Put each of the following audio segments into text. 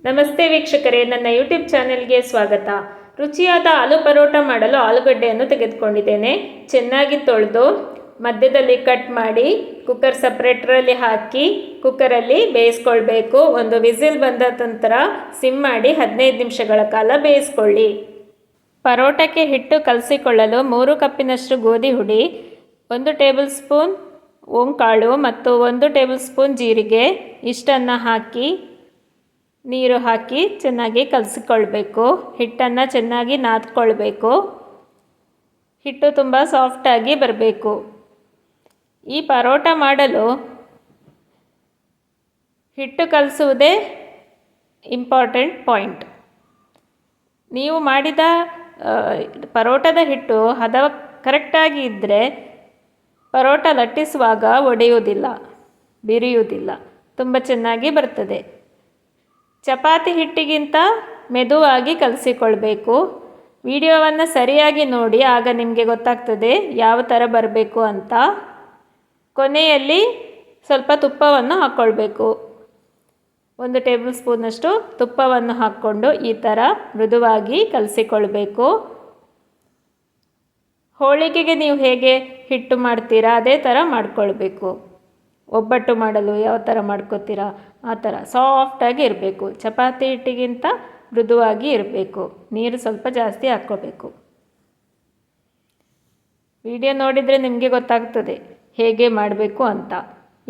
ನಮಸ್ತೆ ವೀಕ್ಷಕರೇ, ನನ್ನ ಯೂಟ್ಯೂಬ್ ಚಾನೆಲ್ಗೆ ಸ್ವಾಗತ. ರುಚಿಯಾದ ಆಲೂ ಪರೋಟ ಮಾಡಲು ಆಲೂಗಡ್ಡೆಯನ್ನು ತೆಗೆದುಕೊಂಡಿದ್ದೇನೆ. ಚೆನ್ನಾಗಿ ತೊಳೆದು ಮಧ್ಯದಲ್ಲಿ ಕಟ್ ಮಾಡಿ ಕುಕ್ಕರ್ ಸಪ್ರೇಟ್ರಲ್ಲಿ ಹಾಕಿ ಕುಕ್ಕರಲ್ಲಿ ಬೇಯಿಸ್ಕೊಳ್ಬೇಕು. ಒಂದು ವಿಸಿಲ್ ಬಂದ ನಂತರ ಸಿಮ್ ಮಾಡಿ 15 ನಿಮಿಷಗಳ ಕಾಲ ಬೇಯಿಸ್ಕೊಳ್ಳಿ. ಪರೋಟಕ್ಕೆ ಹಿಟ್ಟು ಕಲಸಿಕೊಳ್ಳಲು 3 ಕಪ್ಪಿನಷ್ಟು ಗೋಧಿ ಹುಡಿ, 1 ಟೇಬಲ್ ಸ್ಪೂನ್ ಓಂಕಾಳು ಮತ್ತು 1 ಟೇಬಲ್ ಸ್ಪೂನ್ ಜೀರಿಗೆ ಇಷ್ಟನ್ನು ಹಾಕಿ ನೀರು ಹಾಕಿ ಚೆನ್ನಾಗಿ ಕಲಸಿಕೊಳ್ಬೇಕು. ಹಿಟ್ಟನ್ನು ಚೆನ್ನಾಗಿ ನಾದ್ಕೊಳ್ಬೇಕು. ಹಿಟ್ಟು ತುಂಬ ಸಾಫ್ಟಾಗಿ ಬರಬೇಕು. ಈ ಪರೋಟ ಮಾಡಲು ಹಿಟ್ಟು ಕಲಸುವುದೇ ಇಂಪಾರ್ಟೆಂಟ್ ಪಾಯಿಂಟ್. ನೀವು ಮಾಡಿದ ಪರೋಟದ ಹಿಟ್ಟು ಹದ ಕರೆಕ್ಟಾಗಿ ಇದ್ದರೆ ಪರೋಟ ಲಟ್ಟಿಸುವಾಗ ಒಡೆಯುವುದಿಲ್ಲ, ಬಿರಿಯುವುದಿಲ್ಲ, ತುಂಬ ಚೆನ್ನಾಗಿ ಬರ್ತದೆ. ಚಪಾತಿ ಹಿಟ್ಟಿಗಿಂತ ಮೆದುವಾಗಿ ಕಲಸಿಕೊಳ್ಬೇಕು. ವಿಡಿಯೋವನ್ನು ಸರಿಯಾಗಿ ನೋಡಿ, ಆಗ ನಿಮಗೆ ಗೊತ್ತಾಗ್ತದೆ ಯಾವ ಥರ ಬರಬೇಕು ಅಂತ. ಕೊನೆಯಲ್ಲಿ ಸ್ವಲ್ಪ ತುಪ್ಪವನ್ನು ಹಾಕ್ಕೊಳ್ಬೇಕು. 1 ಟೇಬಲ್ ಸ್ಪೂನಷ್ಟು ತುಪ್ಪವನ್ನು ಹಾಕ್ಕೊಂಡು ಈ ಥರ ಮೃದುವಾಗಿ ಕಲಸಿಕೊಳ್ಬೇಕು. ಹೋಳಿಗೆಗೆ ನೀವು ಹೇಗೆ ಹಿಟ್ಟು ಮಾಡ್ತೀರಾ ಅದೇ ಥರ ಮಾಡ್ಕೊಳ್ಬೇಕು. ಒಬ್ಬಟ್ಟು ಮಾಡಲು ಯಾವ ಥರ ಮಾಡ್ಕೋತೀರಾ ಆ ಥರ ಸಾಫ್ಟಾಗಿ ಇರಬೇಕು. ಚಪಾತಿ ಹಿಟ್ಟಿಗಿಂತ ಮೃದುವಾಗಿ ಇರಬೇಕು. ನೀರು ಸ್ವಲ್ಪ ಜಾಸ್ತಿ ಹಾಕ್ಕೋಬೇಕು. ವಿಡಿಯೋ ನೋಡಿದರೆ ನಿಮಗೆ ಗೊತ್ತಾಗ್ತದೆ ಹೇಗೆ ಮಾಡಬೇಕು ಅಂತ.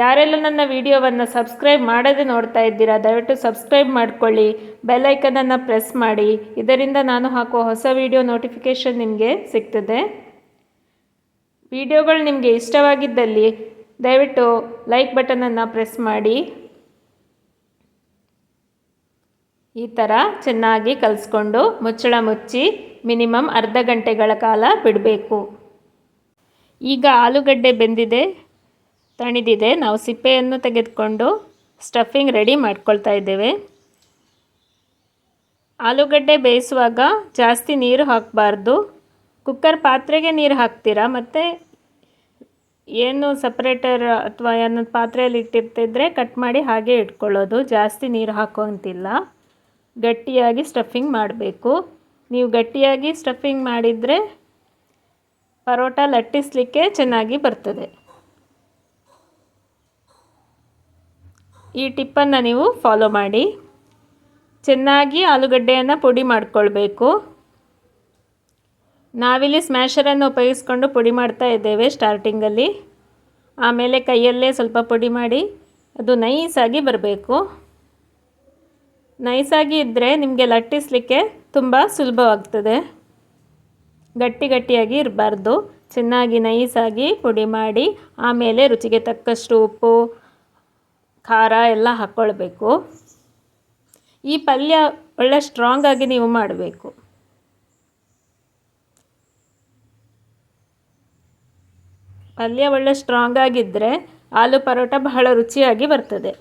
ಯಾರೆಲ್ಲ ನನ್ನ ವಿಡಿಯೋವನ್ನು ಸಬ್ಸ್ಕ್ರೈಬ್ ಮಾಡದೆ ನೋಡ್ತಾ ಇದ್ದೀರಾ, ದಯವಿಟ್ಟು ಸಬ್ಸ್ಕ್ರೈಬ್ ಮಾಡ್ಕೊಳ್ಳಿ. ಬೆಲ್ ಐಕನನ್ನು ಪ್ರೆಸ್ ಮಾಡಿ. ಇದರಿಂದ ನಾನು ಹಾಕೋ ಹೊಸ ವಿಡಿಯೋ ನೋಟಿಫಿಕೇಷನ್ ನಿಮಗೆ ಸಿಗ್ತದೆ. ವಿಡಿಯೋಗಳು ನಿಮಗೆ ಇಷ್ಟವಾಗಿದ್ದಲ್ಲಿ ದಯವಿಟ್ಟು ಲೈಕ್ ಬಟನನ್ನು ಪ್ರೆಸ್ ಮಾಡಿ. ಈ ಥರ ಚೆನ್ನಾಗಿ ಕಲಿಸ್ಕೊಂಡು ಮುಚ್ಚಳ ಮುಚ್ಚಿ ಮಿನಿಮಮ್ ಅರ್ಧ ಗಂಟೆಗಳ ಕಾಲ ಬಿಡಬೇಕು. ಈಗ ಆಲೂಗಡ್ಡೆ ಬೆಂದಿದೆ, ತಣಿದಿದೆ. ನಾವು ಸಿಪ್ಪೆಯನ್ನು ತೆಗೆದುಕೊಂಡು ಸ್ಟಫಿಂಗ್ ರೆಡಿ ಮಾಡ್ಕೊಳ್ತಾ ಇದ್ದೇವೆ. ಆಲೂಗಡ್ಡೆ ಬೇಯಿಸುವಾಗ ಜಾಸ್ತಿ ನೀರು ಹಾಕಬಾರ್ದು. ಕುಕ್ಕರ್ ಪಾತ್ರೆಗೆ ನೀರು ಹಾಕ್ತೀರಾ ಮತ್ತು ಏನು ಸಪ್ರೇಟರ್ ಅಥವಾ ಏನು ಪಾತ್ರೆಯಲ್ಲಿ ಇಟ್ಟಿರ್ತಿದ್ರೆ ಕಟ್ ಮಾಡಿ ಹಾಗೆ ಇಟ್ಕೊಳ್ಳೋದು. ಜಾಸ್ತಿ ನೀರು ಹಾಕೋಂತಿಲ್ಲ. ಗಟ್ಟಿಯಾಗಿ ಸ್ಟಫಿಂಗ್ ಮಾಡಬೇಕು. ನೀವು ಗಟ್ಟಿಯಾಗಿ ಸ್ಟಫಿಂಗ್ ಮಾಡಿದರೆ ಪರೋಟ ಲಟ್ಟಿಸಲಿಕ್ಕೆ ಚೆನ್ನಾಗಿ ಬರ್ತದೆ. ಈ ಟಿಪ್ಪನ್ನು ನೀವು ಫಾಲೋ ಮಾಡಿ. ಚೆನ್ನಾಗಿ ಆಲೂಗಡ್ಡೆಯನ್ನು ಪುಡಿ ಮಾಡಿಕೊಳ್ಬೇಕು. ನಾವಿಲ್ಲಿ ಸ್ಮ್ಯಾಶರನ್ನು ಉಪಯೋಗಿಸ್ಕೊಂಡು ಪುಡಿ ಮಾಡ್ತಾ ಇದ್ದೇವೆ ಸ್ಟಾರ್ಟಿಂಗಲ್ಲಿ. ಆಮೇಲೆ ಕೈಯಲ್ಲೇ ಸ್ವಲ್ಪ ಪುಡಿ ಮಾಡಿ ಅದು ನೈಸಾಗಿ ಬರಬೇಕು. ನೈಸಾಗಿ ಇದ್ದರೆ ನಿಮಗೆ ಲಟ್ಟಿಸಲಿಕ್ಕೆ ತುಂಬ ಸುಲಭವಾಗ್ತದೆ. ಗಟ್ಟಿಯಾಗಿ ಇರಬಾರ್ದು. ಚೆನ್ನಾಗಿ ನೈಸಾಗಿ ಪುಡಿ ಮಾಡಿ ಆಮೇಲೆ ರುಚಿಗೆ ತಕ್ಕಷ್ಟು ಉಪ್ಪು, ಖಾರ ಎಲ್ಲ ಹಾಕ್ಕೊಳ್ಬೇಕು. ಈ ಪಲ್ಯ ಒಳ್ಳೆ ಸ್ಟ್ರಾಂಗಾಗಿ ನೀವು ಮಾಡಬೇಕು. ಪಲ್ಯ ಒಳ್ಳೆ ಸ್ಟ್ರಾಂಗ್ ಆಗಿದ್ದರೆ ಆಲೂ ಪರೋಟ ಬಹಳ ರುಚಿಯಾಗಿ ಬರ್ತದೆ.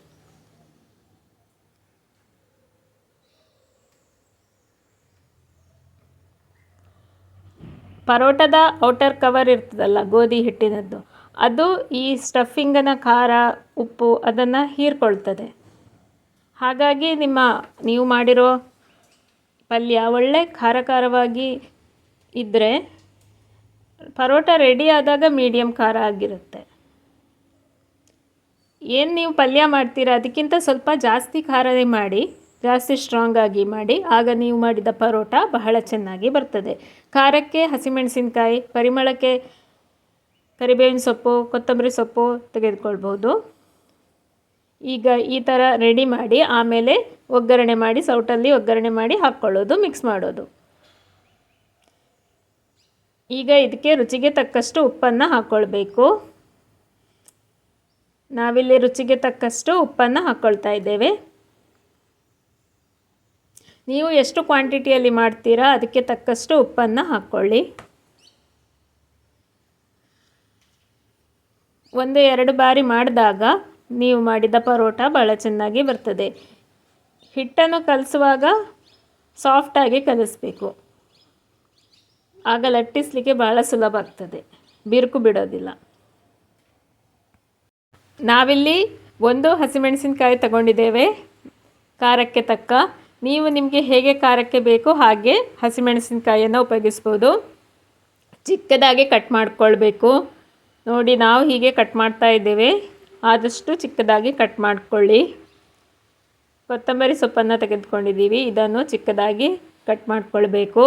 ಪರೋಟದ ಔಟರ್ ಕವರ್ ಇರ್ತದಲ್ಲ ಗೋಧಿ ಹಿಟ್ಟಿನದ್ದು, ಅದು ಈ ಸ್ಟಫಿಂಗನ ಖಾರ, ಉಪ್ಪು ಅದನ್ನು ಹೀರ್ಕೊಳ್ತದೆ. ಹಾಗಾಗಿ ನೀವು ಮಾಡಿರೋ ಪಲ್ಯ ಒಳ್ಳೆ ಖಾರವಾಗಿ ಇದ್ದರೆ ಪರೋಟ ರೆಡಿ ಆದಾಗ ಮೀಡಿಯಮ್ ಖಾರ ಆಗಿರುತ್ತೆ. ಏನು ನೀವು ಪಲ್ಯ ಮಾಡ್ತೀರಾ ಅದಕ್ಕಿಂತ ಸ್ವಲ್ಪ ಜಾಸ್ತಿ ಖಾರನೇ ಮಾಡಿ, ಜಾಸ್ತಿ ಸ್ಟ್ರಾಂಗಾಗಿ ಮಾಡಿ. ಆಗ ನೀವು ಮಾಡಿದ ಪರೋಟ ಬಹಳ ಚೆನ್ನಾಗಿ ಬರ್ತದೆ. ಖಾರಕ್ಕೆ ಹಸಿಮೆಣಸಿನ್ಕಾಯಿ, ಪರಿಮಳಕ್ಕೆ ಕರಿಬೇವಿನ ಸೊಪ್ಪು, ಕೊತ್ತಂಬರಿ ಸೊಪ್ಪು ತೆಗೆದುಕೊಳ್ಬೋದು. ಈಗ ಈ ಥರ ರೆಡಿ ಮಾಡಿ ಆಮೇಲೆ ಒಗ್ಗರಣೆ ಮಾಡಿ, ಸೌಟಲ್ಲಿ ಒಗ್ಗರಣೆ ಮಾಡಿ ಹಾಕ್ಕೊಳ್ಳೋದು, ಮಿಕ್ಸ್ ಮಾಡೋದು. ಈಗ ಇದಕ್ಕೆ ರುಚಿಗೆ ತಕ್ಕಷ್ಟು ಉಪ್ಪನ್ನು ಹಾಕ್ಕೊಳ್ಬೇಕು. ನಾವಿಲ್ಲಿ ರುಚಿಗೆ ತಕ್ಕಷ್ಟು ಉಪ್ಪನ್ನು ಹಾಕ್ಕೊಳ್ತಾ ಇದ್ದೇವೆ. ನೀವು ಎಷ್ಟು ಕ್ವಾಂಟಿಟಿಯಲ್ಲಿ ಮಾಡ್ತೀರಾ ಅದಕ್ಕೆ ತಕ್ಕಷ್ಟು ಉಪ್ಪನ್ನು ಹಾಕ್ಕೊಳ್ಳಿ. 1-2 ಬಾರಿ ಮಾಡಿದಾಗ ನೀವು ಮಾಡಿದ ಪರೋಟ ಭಾಳ ಚೆನ್ನಾಗಿ ಬರ್ತದೆ. ಹಿಟ್ಟನ್ನು ಕಲಿಸುವಾಗ ಸಾಫ್ಟಾಗಿ ಕಲಿಸ್ಬೇಕು. ಆಗ ಲಟ್ಟಿಸಲಿಕ್ಕೆ ಭಾಳ ಸುಲಭ ಆಗ್ತದೆ, ಬಿರುಕು ಬಿಡೋದಿಲ್ಲ. ನಾವಿಲ್ಲಿ 1 ಹಸಿಮೆಣಸಿನಕಾಯಿ ತಗೊಂಡಿದ್ದೇವೆ. ಖಾರಕ್ಕೆ ತಕ್ಕ ನೀವು ನಿಮಗೆ ಹೇಗೆ ಖಾರಕ್ಕೆ ಬೇಕೋ ಹಾಗೆ ಹಸಿಮೆಣಸಿನಕಾಯಿಯನ್ನು ಉಪಯೋಗಿಸ್ಬೋದು. ಚಿಕ್ಕದಾಗಿ ಕಟ್ ಮಾಡ್ಕೊಳ್ಬೇಕು. ನೋಡಿ ನಾವು ಹೀಗೆ ಕಟ್ ಮಾಡ್ತಾ ಇದ್ದೇವೆ. ಆದಷ್ಟು ಚಿಕ್ಕದಾಗಿ ಕಟ್ ಮಾಡ್ಕೊಳ್ಳಿ. ಕೊತ್ತಂಬರಿ ಸೊಪ್ಪನ್ನು ತೆಗೆದುಕೊಂಡಿದ್ದೀವಿ. ಇದನ್ನು ಚಿಕ್ಕದಾಗಿ ಕಟ್ ಮಾಡ್ಕೊಳ್ಬೇಕು.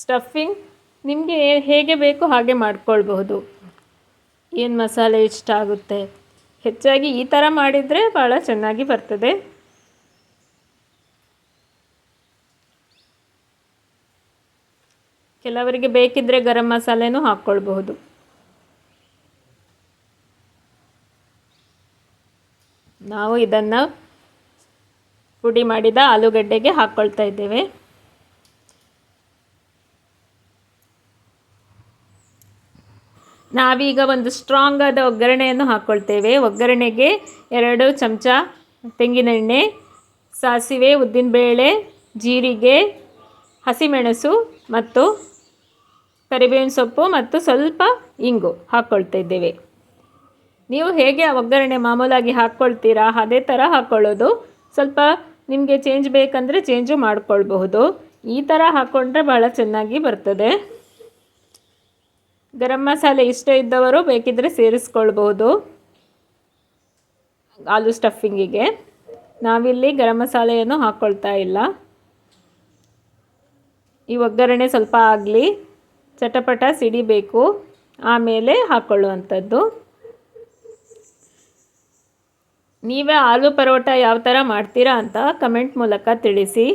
ಸ್ಟಫಿಂಗ್ ನಿಮಗೆ ಹೇಗೆ ಬೇಕು ಹಾಗೆ ಮಾಡ್ಕೊಳ್ಬಹುದು. ಏನು ಮಸಾಲೆ ಇಷ್ಟ ಆಗುತ್ತೆ, ಹೆಚ್ಚಾಗಿ ಈ ಥರ ಮಾಡಿದರೆ ಭಾಳ ಚೆನ್ನಾಗಿ ಬರ್ತದೆ. ಕೆಲವರಿಗೆ ಬೇಕಿದ್ದರೆ ಗರಂ ಮಸಾಲೆನೂ ಹಾಕ್ಕೊಳ್ಬಹುದು. ನಾವು ಇದನ್ನು ಪುಡಿ ಮಾಡಿದ ಆಲೂಗಡ್ಡೆಗೆ ಹಾಕ್ಕೊಳ್ತಾ ಇದ್ದೇವೆ. ನಾವೀಗ ಒಂದು ಸ್ಟ್ರಾಂಗ್ ಆದ ಒಗ್ಗರಣೆಯನ್ನು ಹಾಕ್ಕೊಳ್ತೇವೆ. ಒಗ್ಗರಣೆಗೆ 2 ಚಮಚ ತೆಂಗಿನೆಣ್ಣೆ, ಸಾಸಿವೆ, ಉದ್ದಿನಬೇಳೆ, ಜೀರಿಗೆ, ಹಸಿಮೆಣಸು ಮತ್ತು ಕರಿಬೇವಿನ ಸೊಪ್ಪು ಮತ್ತು ಸ್ವಲ್ಪ ಇಂಗು ಹಾಕ್ಕೊಳ್ತಾ ಇದ್ದೇವೆ. ನೀವು ಹೇಗೆ ಒಗ್ಗರಣೆ ಮಾಮೂಲಾಗಿ ಹಾಕ್ಕೊಳ್ತೀರಾ ಅದೇ ಥರ ಹಾಕ್ಕೊಳ್ಳೋದು. ಸ್ವಲ್ಪ ನಿಮಗೆ ಚೇಂಜ್ ಬೇಕಂದರೆ ಚೇಂಜು ಮಾಡ್ಕೊಳ್ಬಹುದು. ಈ ಥರ ಹಾಕ್ಕೊಂಡ್ರೆ ಭಾಳ ಚೆನ್ನಾಗಿ ಬರ್ತದೆ. ಗರಂ ಮಸಾಲೆ ಇಷ್ಟ ಇದ್ದವರು ಬೇಕಿದ್ದರೆ ಸೇರಿಸ್ಕೊಳ್ಬೋದು ಆಲೂ ಸ್ಟಫಿಂಗಿಗೆ. ನಾವಿಲ್ಲಿ ಗರಂ ಮಸಾಲೆಯನ್ನು ಹಾಕ್ಕೊಳ್ತಾ ಇಲ್ಲ. ಈ ಒಗ್ಗರಣೆ ಸ್ವಲ್ಪ ಆಗಲಿ, ಚಟಪಟ ಸಿಡಿಬೇಕು, ಆಮೇಲೆ ಹಾಕ್ಕೊಳ್ಳುವಂಥದ್ದು. ನೀವೇ ಆಲೂ ಪರೋಟ ಯಾವ ಥರ ಮಾಡ್ತೀರಾ ಅಂತ ಕಮೆಂಟ್ ಮೂಲಕ ತಿಳಿಸಿ.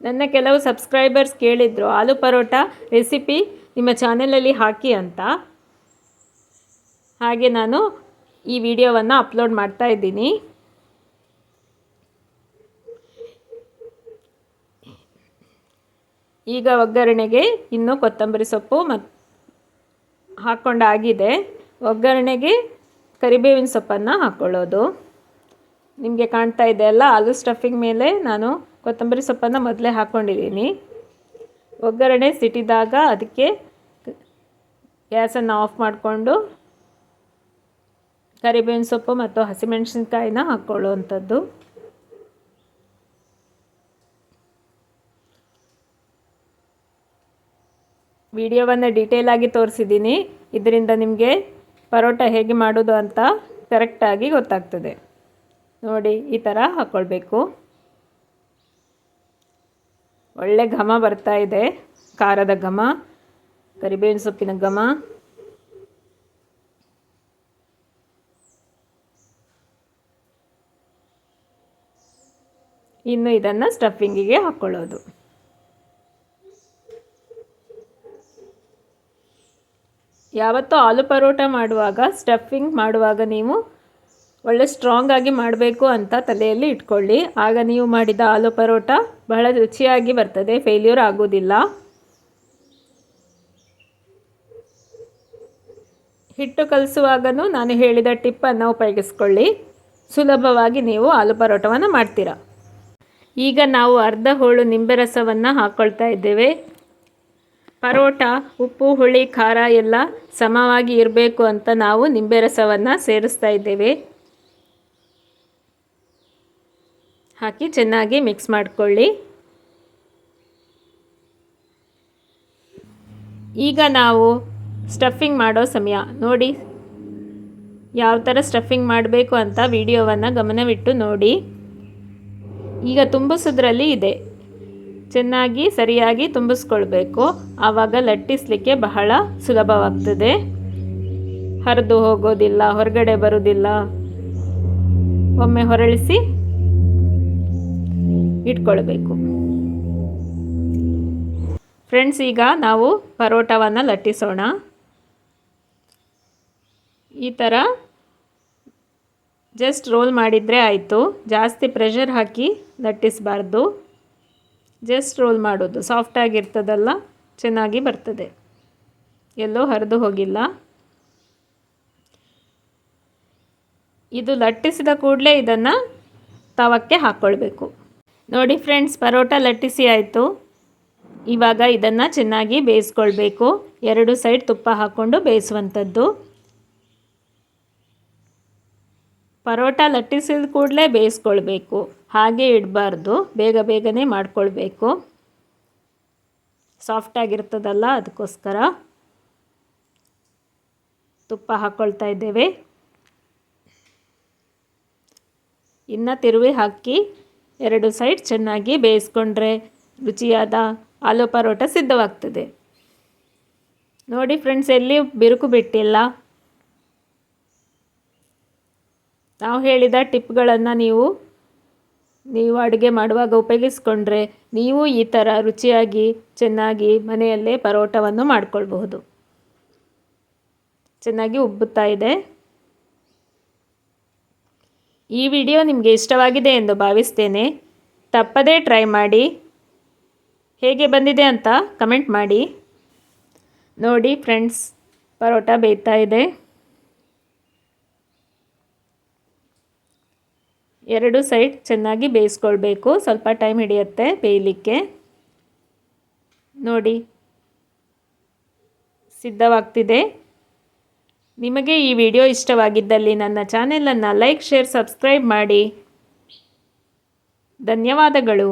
ನನ್ನ ಕೆಲವು ಸಬ್ಸ್ಕ್ರೈಬರ್ಸ್ ಕೇಳಿದರು ಆಲೂ ಪರೋಟ ರೆಸಿಪಿ ನಿಮ್ಮ ಚಾನಲಲ್ಲಿ ಹಾಕಿ ಅಂತ. ಹಾಗೆ ನಾನು ಈ ವಿಡಿಯೋವನ್ನು ಅಪ್ಲೋಡ್ ಮಾಡ್ತಾ ಇದ್ದೀನಿ. ಈಗ ಒಗ್ಗರಣೆಗೆ ಇನ್ನೂ ಕೊತ್ತಂಬರಿ ಸೊಪ್ಪು ಹಾಕ್ಕೊಂಡಾಗಿದೆ. ಒಗ್ಗರಣೆಗೆ ಕರಿಬೇವಿನ ಸೊಪ್ಪನ್ನು ಹಾಕ್ಕೊಳ್ಳೋದು. ನಿಮಗೆ ಕಾಣ್ತಾ ಇದೆ ಅಲ್ಲ, ಆಲೂ ಸ್ಟಫಿಂಗ್ ಮೇಲೆ ನಾನು ಕೊತ್ತಂಬರಿ ಸೊಪ್ಪನ್ನು ಮೊದಲೇ ಹಾಕ್ಕೊಂಡಿದ್ದೀನಿ. ಒಗ್ಗರಣೆ ಸಿಟಿದಾಗ ಅದಕ್ಕೆ ಗ್ಯಾಸನ್ನು ಆಫ್ ಮಾಡಿಕೊಂಡು ಕರಿಬೇವಿನ ಸೊಪ್ಪು ಮತ್ತು ಹಸಿಮೆಣಸಿನ್ಕಾಯಿನ ಹಾಕ್ಕೊಳ್ಳುವಂಥದ್ದು. ವಿಡಿಯೋವನ್ನು ಡೀಟೇಲಾಗಿ ತೋರಿಸಿದ್ದೀನಿ. ಇದರಿಂದ ನಿಮಗೆ ಪರೋಟ ಹೇಗೆ ಮಾಡೋದು ಅಂತ ಕರೆಕ್ಟಾಗಿ ಗೊತ್ತಾಗ್ತದೆ. ನೋಡಿ ಈ ಥರ ಹಾಕ್ಕೊಳ್ಬೇಕು. ಒಳ್ಳೆ ಘಮ ಬರ್ತಾ ಇದೆ, ಖಾರದ ಘಮ, ಕರಿಬೇವಿನ ಸೊಪ್ಪಿನ ಘಮ. ಇನ್ನು ಇದನ್ನು ಸ್ಟಫಿಂಗಿಗೆ ಹಾಕ್ಕೊಳ್ಳೋದು. ಯಾವತ್ತೂ ಆಲೂ ಪರೋಟ ಮಾಡುವಾಗ, ಸ್ಟಫಿಂಗ್ ಮಾಡುವಾಗ ನೀವು ಒಳ್ಳೆ ಸ್ಟ್ರಾಂಗ್ ಆಗಿ ಮಾಡಬೇಕು ಅಂತ ತಲೆಯಲ್ಲಿ ಇಟ್ಕೊಳ್ಳಿ. ಆಗ ನೀವು ಮಾಡಿದ ಆಲೂ ಪರೋಟ ಬಹಳ ರುಚಿಯಾಗಿ ಬರ್ತದೆ, ಫೇಲ್ಯೂರ್ ಆಗೋದಿಲ್ಲ. ಹಿಟ್ಟು ಕಲಿಸುವಾಗನೂ ನಾನು ಹೇಳಿದ ಟಿಪ್ಪನ್ನು ಉಪಯೋಗಿಸ್ಕೊಳ್ಳಿ. ಸುಲಭವಾಗಿ ನೀವು ಆಲೂ ಪರೋಟವನ್ನು ಮಾಡ್ತೀರಾ. ಈಗ ನಾವು ಅರ್ಧ ಹೋಳು ನಿಂಬೆ ರಸವನ್ನು ಹಾಕ್ಕೊಳ್ತಾ ಇದ್ದೇವೆ. ಪರೋಟ ಉಪ್ಪು, ಹುಳಿ, ಖಾರ ಎಲ್ಲ ಸಮವಾಗಿ ಇರಬೇಕು ಅಂತ ನಾವು ನಿಂಬೆ ರಸವನ್ನು ಸೇರಿಸ್ತಾ ಇದ್ದೇವೆ. ಹಾಕಿ ಚೆನ್ನಾಗಿ ಮಿಕ್ಸ್ ಮಾಡಿಕೊಳ್ಳಿ. ಈಗ ನಾವು ಸ್ಟಫಿಂಗ್ ಮಾಡೋ ಸಮಯ. ನೋಡಿ ಯಾವ ಥರ ಸ್ಟಫಿಂಗ್ ಮಾಡಬೇಕು ಅಂತ ವಿಡಿಯೋವನ್ನು ಗಮನವಿಟ್ಟು ನೋಡಿ. ಈಗ ತುಂಬಿಸೋದ್ರಲ್ಲಿ ಇದೆ, ಚೆನ್ನಾಗಿ ಸರಿಯಾಗಿ ತುಂಬಿಸ್ಕೊಳ್ಬೇಕು. ಆವಾಗ ಲಟ್ಟಿಸಲಿಕ್ಕೆ ಬಹಳ ಸುಲಭವಾಗ್ತದೆ, ಹರಿದು ಹೋಗೋದಿಲ್ಲ, ಹೊರಗಡೆ ಬರೋದಿಲ್ಲ. ಒಮ್ಮೆ ಹೊರಳಿಸಿ ಇಟ್ಕೊಳ್ಬೇಕು. ಫ್ರೆಂಡ್ಸ್, ಈಗ ನಾವು ಪರೋಟವನ್ನು ಲಟ್ಟಿಸೋಣ. ಈ ಥರ ಜಸ್ಟ್ ರೋಲ್ ಮಾಡಿದರೆ ಆಯಿತು. ಜಾಸ್ತಿ ಪ್ರೆಷರ್ ಹಾಕಿ ಲಟ್ಟಿಸಬಾರ್ದು. ಜಸ್ಟ್ ರೋಲ್ ಮಾಡೋದು. ಸಾಫ್ಟಾಗಿರ್ತದಲ್ಲ, ಚೆನ್ನಾಗಿ ಬರ್ತದೆ, ಎಲ್ಲೋ ಹರಿದು ಹೋಗಿಲ್ಲ. ಇದು ಲಟ್ಟಿಸಿದ ಕೂಡಲೇ ಇದನ್ನು ತವಕ್ಕೆ ಹಾಕ್ಕೊಳ್ಬೇಕು. ನೋಡಿ ಫ್ರೆಂಡ್ಸ್, ಪರೋಟ ಲಟ್ಟಿಸಿ ಆಯಿತು. ಇವಾಗ ಇದನ್ನು ಚೆನ್ನಾಗಿ ಬೇಯಿಸ್ಕೊಳ್ಬೇಕು. 2 ಸೈಡ್ ತುಪ್ಪ ಹಾಕ್ಕೊಂಡು ಬೇಯಿಸುವಂಥದ್ದು. ಪರೋಟ ಲಟ್ಟಿಸಿದ ಕೂಡಲೇ ಬೇಯಿಸ್ಕೊಳ್ಬೇಕು, ಹಾಗೆ ಇಡಬಾರ್ದು, ಬೇಗನೆ ಮಾಡ್ಕೊಳ್ಬೇಕು. ಸಾಫ್ಟಾಗಿರ್ತದಲ್ಲ, ಅದಕ್ಕೋಸ್ಕರ ತುಪ್ಪ ಹಾಕ್ಕೊಳ್ತಾ ಇದ್ದೇವೆ. ಇನ್ನು ತಿರುವಿ ಹಾಕಿ 2 ಸೈಡ್ ಚೆನ್ನಾಗಿ ಬೇಯಿಸ್ಕೊಂಡ್ರೆ ರುಚಿಯಾದ ಆಲೂ ಪರೋಟ ಸಿದ್ಧವಾಗ್ತದೆ. ನೋಡಿ ಫ್ರೆಂಡ್ಸ್, ಎಲ್ಲಿ ಬಿರುಕು ಬಿಟ್ಟಿಲ್ಲ. ನಾವು ಹೇಳಿದ ಟಿಪ್ಗಳನ್ನು ನೀವು ಅಡುಗೆ ಮಾಡುವಾಗ ಉಪಯೋಗಿಸ್ಕೊಂಡ್ರೆ ನೀವು ಈ ಥರ ರುಚಿಯಾಗಿ ಚೆನ್ನಾಗಿ ಮನೆಯಲ್ಲೇ ಪರೋಟವನ್ನು ಮಾಡಿಕೊಳ್ಬಹುದು. ಚೆನ್ನಾಗಿ ಉಬ್ಬುತ್ತಾ ಇದೆ. ಈ ವಿಡಿಯೋ ನಿಮಗೆ ಇಷ್ಟವಾಗಿದೆ ಎಂದು ಭಾವಿಸ್ತೇನೆ. ತಪ್ಪದೇ ಟ್ರೈ ಮಾಡಿ, ಹೇಗೆ ಬಂದಿದೆ ಅಂತ ಕಮೆಂಟ್ ಮಾಡಿ. ನೋಡಿ ಫ್ರೆಂಡ್ಸ್, ಪರೋಟ ಬೇಯ್ತಾ ಇದೆ. 2 ಸೈಡ್ ಚೆನ್ನಾಗಿ ಬೇಯಿಸ್ಕೊಳ್ಬೇಕು, ಸ್ವಲ್ಪ ಟೈಮ್ ಹಿಡಿಯುತ್ತೆ ಬೇಯಲಿಕ್ಕೆ. ನೋಡಿ, ಸಿದ್ಧವಾಗ್ತಿದೆ. ನಿಮಗೆ ಈ ವಿಡಿಯೋ ಇಷ್ಟವಾಗಿದ್ದಲ್ಲಿ ನನ್ನ ಚಾನೆಲನ್ನು ಲೈಕ್, ಶೇರ್, ಸಬ್ಸ್ಕ್ರೈಬ್ ಮಾಡಿ. ಧನ್ಯವಾದಗಳು.